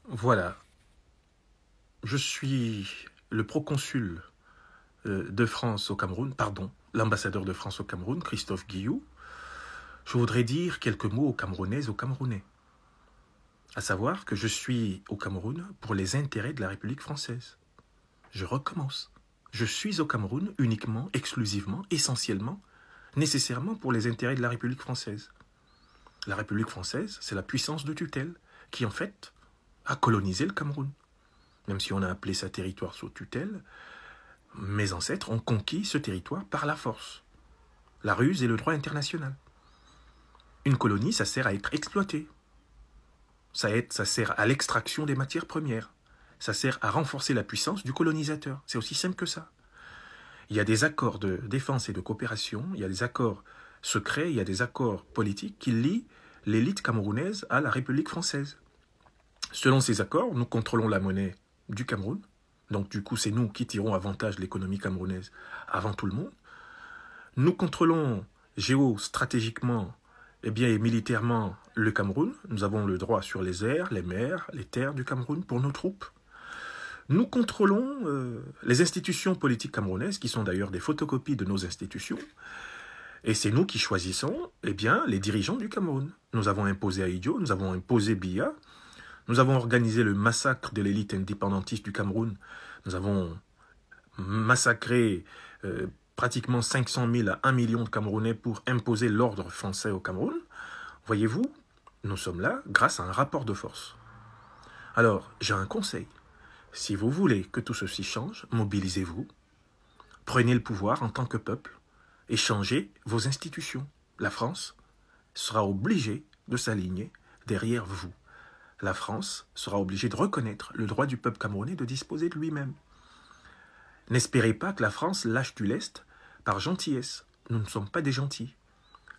Voilà, je suis le proconsul de France au Cameroun, pardon, l'ambassadeur de France au Cameroun, Christophe Guilloux. Je voudrais dire quelques mots aux Camerounaises et aux Camerounais. À savoir que je suis au Cameroun pour les intérêts de la République française. Je recommence. Je suis au Cameroun uniquement, exclusivement, essentiellement, nécessairement pour les intérêts de la République française. La République française, c'est la puissance de tutelle qui, en fait, a colonisé le Cameroun. Même si on a appelé ça territoire sous tutelle, mes ancêtres ont conquis ce territoire par la force. La ruse et le droit international. Une colonie, ça sert à être exploité. Ça sert à l'extraction des matières premières. Ça sert à renforcer la puissance du colonisateur. C'est aussi simple que ça. Il y a des accords de défense et de coopération, il y a des accords secrets, il y a des accords politiques qui lient l'élite camerounaise à la République française. Selon ces accords, nous contrôlons la monnaie du Cameroun. Donc du coup, c'est nous qui tirons avantage de l'économie camerounaise avant tout le monde. Nous contrôlons géostratégiquement et militairement le Cameroun. Nous avons le droit sur les airs, les mers, les terres du Cameroun pour nos troupes. Nous contrôlons les institutions politiques camerounaises, qui sont d'ailleurs des photocopies de nos institutions. Et c'est nous qui choisissons les dirigeants du Cameroun. Nous avons imposé Ahidjo, nous avons imposé Biya, nous avons organisé le massacre de l'élite indépendantiste du Cameroun. Nous avons massacré pratiquement 500 000 à 1 million de Camerounais pour imposer l'ordre français au Cameroun. Voyez-vous, nous sommes là grâce à un rapport de force. Alors, j'ai un conseil. Si vous voulez que tout ceci change, mobilisez-vous, prenez le pouvoir en tant que peuple et changez vos institutions. La France sera obligée de s'aligner derrière vous. La France sera obligée de reconnaître le droit du peuple camerounais de disposer de lui-même. N'espérez pas que la France lâche du lest par gentillesse. Nous ne sommes pas des gentils.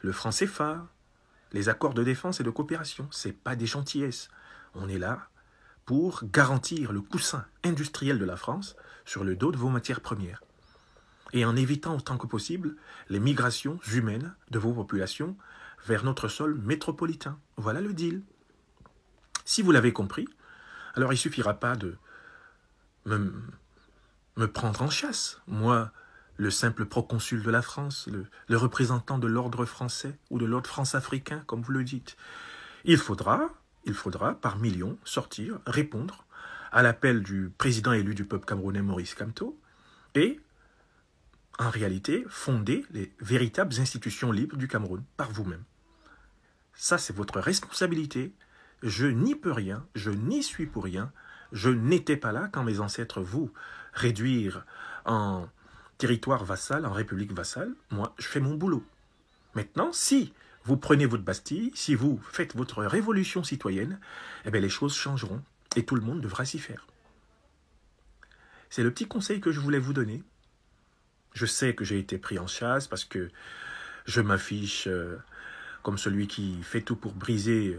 Le franc CFA, les accords de défense et de coopération, ce n'est pas des gentillesses. On est là pour garantir le coussin industriel de la France sur le dos de vos matières premières. Et en évitant autant que possible les migrations humaines de vos populations vers notre sol métropolitain. Voilà le deal. Si vous l'avez compris, alors il ne suffira pas de me prendre en chasse. Moi, le simple proconsul de la France, le représentant de l'ordre français ou de l'ordre france-africain, comme vous le dites. Il faudra par millions sortir, répondre à l'appel du président élu du peuple camerounais Maurice Kamto et, en réalité, fonder les véritables institutions libres du Cameroun par vous-même. Ça, c'est votre responsabilité. Je n'y peux rien, je n'y suis pour rien. Je n'étais pas là quand mes ancêtres vous réduirent en territoire vassal, en république vassale. Moi, je fais mon boulot. Maintenant, si vous prenez votre Bastille, si vous faites votre révolution citoyenne, les choses changeront et tout le monde devra s'y faire. C'est le petit conseil que je voulais vous donner. Je sais que j'ai été pris en chasse parce que je m'affiche comme celui qui fait tout pour briser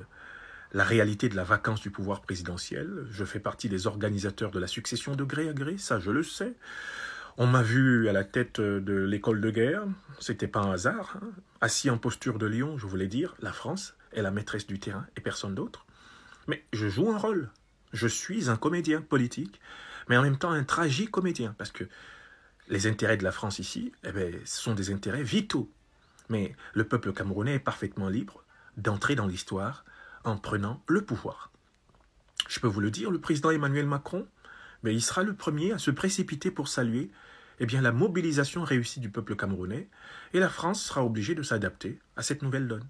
la réalité de la vacance du pouvoir présidentiel. Je fais partie des organisateurs de la succession de gré à gré, ça je le sais. On m'a vu à la tête de l'école de guerre, c'était pas un hasard. Assis en posture de lion, je voulais dire, la France est la maîtresse du terrain et personne d'autre. Mais je joue un rôle. Je suis un comédien politique, mais en même temps un tragicomédien, parce que les intérêts de la France ici, ce sont des intérêts vitaux. Mais le peuple camerounais est parfaitement libre d'entrer dans l'histoire en prenant le pouvoir. Je peux vous le dire, le président Emmanuel Macron, il sera le premier à se précipiter pour saluer la mobilisation réussie du peuple camerounais, et la France sera obligée de s'adapter à cette nouvelle donne.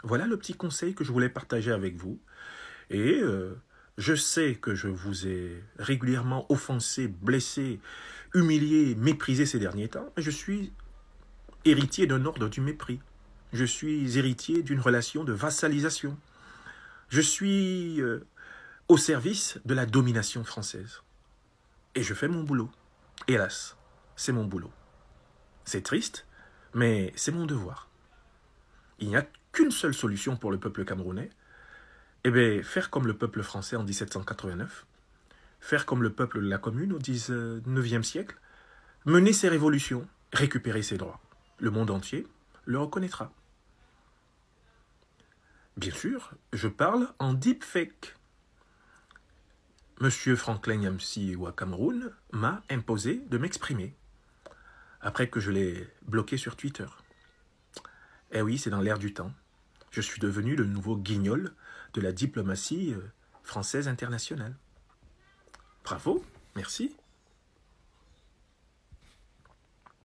Voilà le petit conseil que je voulais partager avec vous. Et je sais que je vous ai régulièrement offensé, blessé, humilié, méprisé ces derniers temps, mais je suis héritier d'un ordre du mépris. Je suis héritier d'une relation de vassalisation. Je suis au service de la domination française. Et je fais mon boulot. Hélas, c'est mon boulot. C'est triste, mais c'est mon devoir. Il n'y a qu'une seule solution pour le peuple camerounais. Faire comme le peuple français en 1789, faire comme le peuple de la Commune au 19e siècle, mener ses révolutions, récupérer ses droits. Le monde entier le reconnaîtra. Bien sûr, je parle en deepfake. Monsieur Franklin Nyamsi au Cameroun m'a imposé de m'exprimer, après que je l'ai bloqué sur Twitter. Eh oui, c'est dans l'air du temps. Je suis devenu le nouveau guignol de la diplomatie française internationale. Bravo, merci.